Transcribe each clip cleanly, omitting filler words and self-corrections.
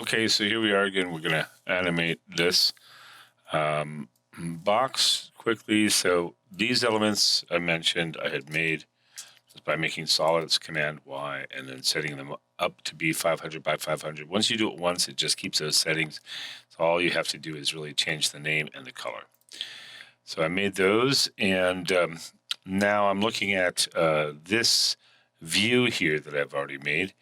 Okay, so here we are again. We're going to animate this box quickly. So these elements I mentioned I had made just by making solids, Command Y, and then setting them up to be 500 by 500. Once you do it once, it just keeps those settings. So all you have to do is really change the name and the color. So I made those, and now I'm looking at this view here that I've already made.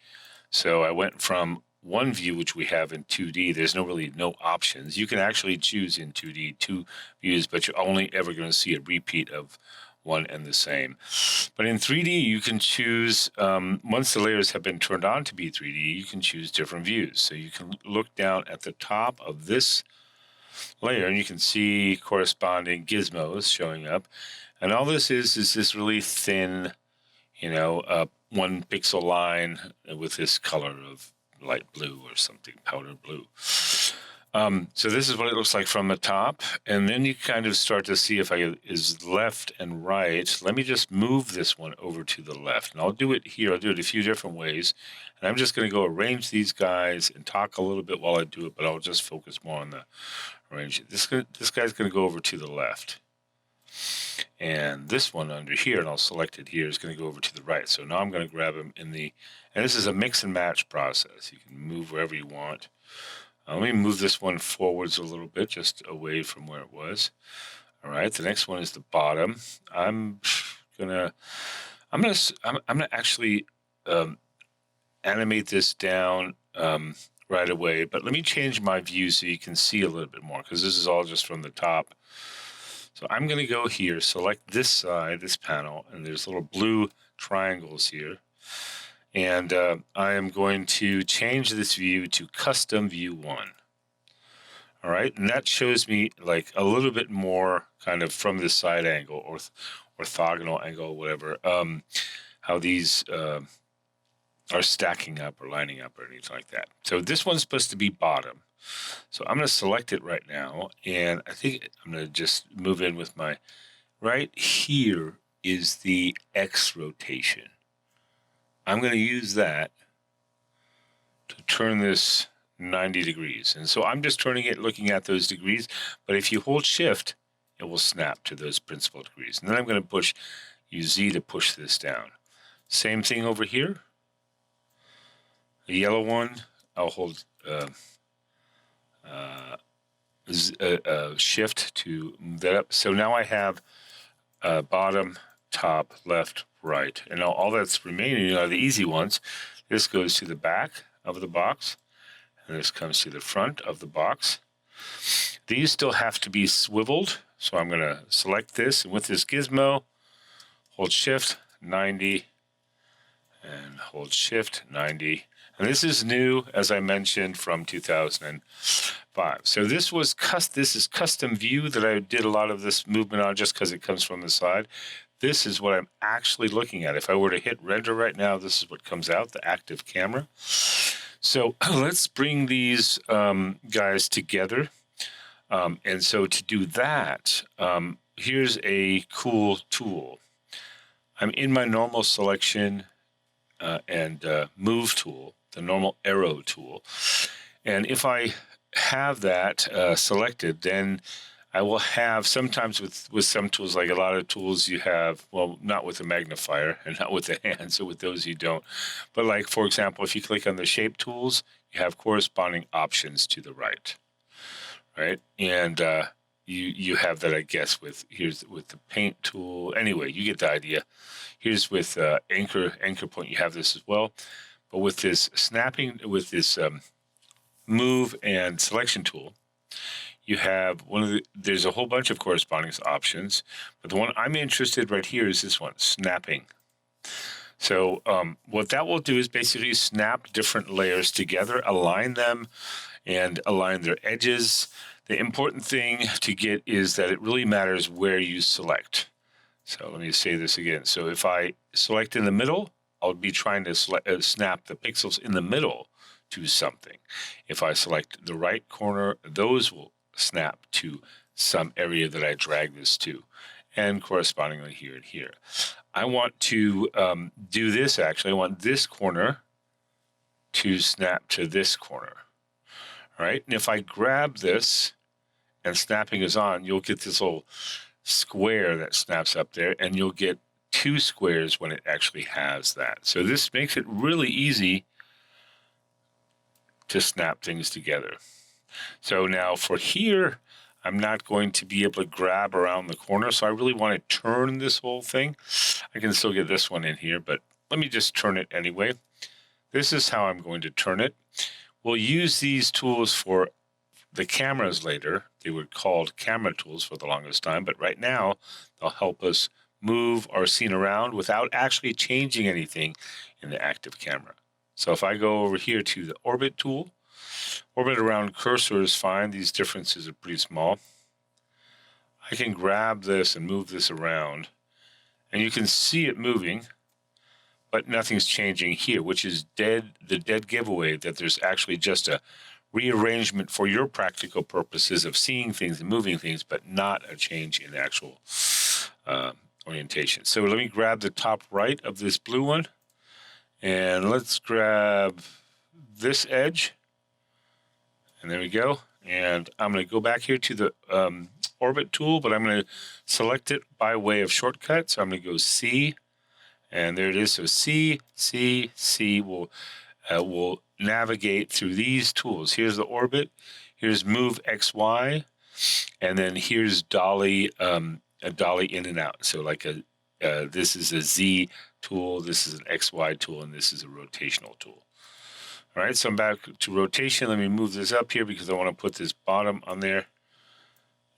So I went from one view, which we have in 2D. There's no options. You can actually choose in 2D 2 views, but you're only ever going to see a repeat of one and the same. But in 3D, you can choose, once the layers have been turned on to be 3D, you can choose different views. So you can look down at the top of this layer and you can see corresponding gizmos showing up. And all this is this really thin, 1 pixel line with this color of light blue or something, powder blue. So this is what it looks like from the top. And then you kind of start to see if is left and right. Let me just move this one over to the left. And I'll do it here. I'll do it a few different ways. And I'm just going to go arrange these guys and talk a little bit while I do it, but I'll just focus more on the arrange. This guy's going to go over to the left. And this one under here, and I'll select it here, is going to go over to the right. So now I'm going to grab him and this is a mix and match process. You can move wherever you want. Let me move this one forwards a little bit, just away from where it was. All right, the next one is the bottom. I'm gonna actually animate this down right away, but let me change my view so you can see a little bit more, because this is all just from the top. So I'm going to go here, select this side, this panel, and there's little blue triangles here. And I am going to change this view to custom view 1. All right, and that shows me like a little bit more kind of from this side angle or orthogonal angle, whatever, how these are stacking up or lining up or anything like that. So this one's supposed to be bottom. So I'm going to select it right now, and I think I'm going to just move in with my, right here is the X rotation. I'm going to use that to turn this 90 degrees. And so I'm just turning it looking at those degrees, but if you hold shift, it will snap to those principal degrees. And then I'm going to use Z to push this down. Same thing over here. The yellow one, I'll hold shift to move that up. So now I have bottom, top, left, right. And now all that's remaining are the easy ones. This goes to the back of the box, and this comes to the front of the box. These still have to be swiveled, so I'm going to select this, and with this gizmo, hold shift 90, and hold shift 90. And this is new, as I mentioned, from 2005. So this is custom view that I did a lot of this movement on just because it comes from the side. This is what I'm actually looking at. If I were to hit render right now, this is what comes out, the active camera. So let's bring these guys together. And so to do that, here's a cool tool. I'm in my normal selection and move tool, the normal arrow tool. And if I have that selected, then I will have, sometimes with some tools, like a lot of tools you have, well, not with a magnifier and not with the hand, so with those you don't. But like, for example, if you click on the shape tools, you have corresponding options to the right, right? And you have that, I guess, with the paint tool. Anyway, you get the idea. Here's with anchor point, you have this as well. But with this snapping, with this move and selection tool, you have there's a whole bunch of corresponding options, but the one I'm interested right here is this one, snapping. So what that will do is basically snap different layers together, align them, and align their edges. The important thing to get is that it really matters where you select. So let me say this again. So if I select in the middle, I'll be trying to snap the pixels in the middle to something. If I select the right corner, those will snap to some area that I drag this to, and correspondingly here and here. I want to do this actually. I want this corner to snap to this corner. All right, and if I grab this and snapping is on, you'll get this little square that snaps up there, and you'll get 2 squares when it actually has that. So this makes it really easy to snap things together. So now for here, I'm not going to be able to grab around the corner, so I really want to turn this whole thing. I can still get this one in here, but let me just turn it anyway. This is how I'm going to turn it. We'll use these tools for the cameras later. They were called camera tools for the longest time, but right now they'll help us move our scene around without actually changing anything in the active camera. So if I go over here to the orbit tool, orbit around cursor is fine. These differences are pretty small. I can grab this and move this around, and you can see it moving, but nothing's changing here, which is the dead giveaway that there's actually just a rearrangement for your practical purposes of seeing things and moving things, but not a change in actual orientation. So let me grab the top right of this blue one, and let's grab this edge, and there we go. And I'm going to go back here to the orbit tool, but I'm going to select it by way of shortcut. So I'm going to go C, and there it is. So C, C, C will navigate through these tools. Here's the orbit, here's move XY, and then here's dolly, a dolly in and out. So like this is a Z tool, this is an XY tool, and this is a rotational tool. All right, so I'm back to rotation. Let me move this up here because I want to put this bottom on there.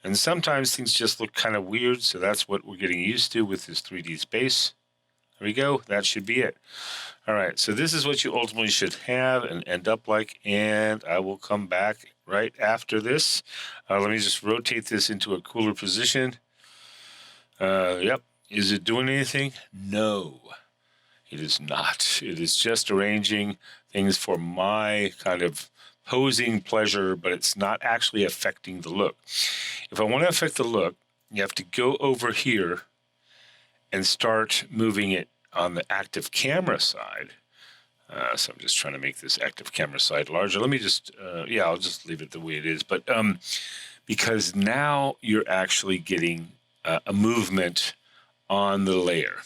And sometimes things just look kind of weird, so that's what we're getting used to with this 3D space. There we go, that should be it. All right, so this is what you ultimately should have and end up like, and I will come back right after this. Let me just rotate this into a cooler position. Yep, is it doing anything? No, it is not. It is just arranging things for my kind of posing pleasure, but it's not actually affecting the look. If I want to affect the look, you have to go over here and start moving it on the active camera side. So I'm just trying to make this active camera side larger. Let me just, I'll just leave it the way it is. But because now you're actually getting a movement on the layer.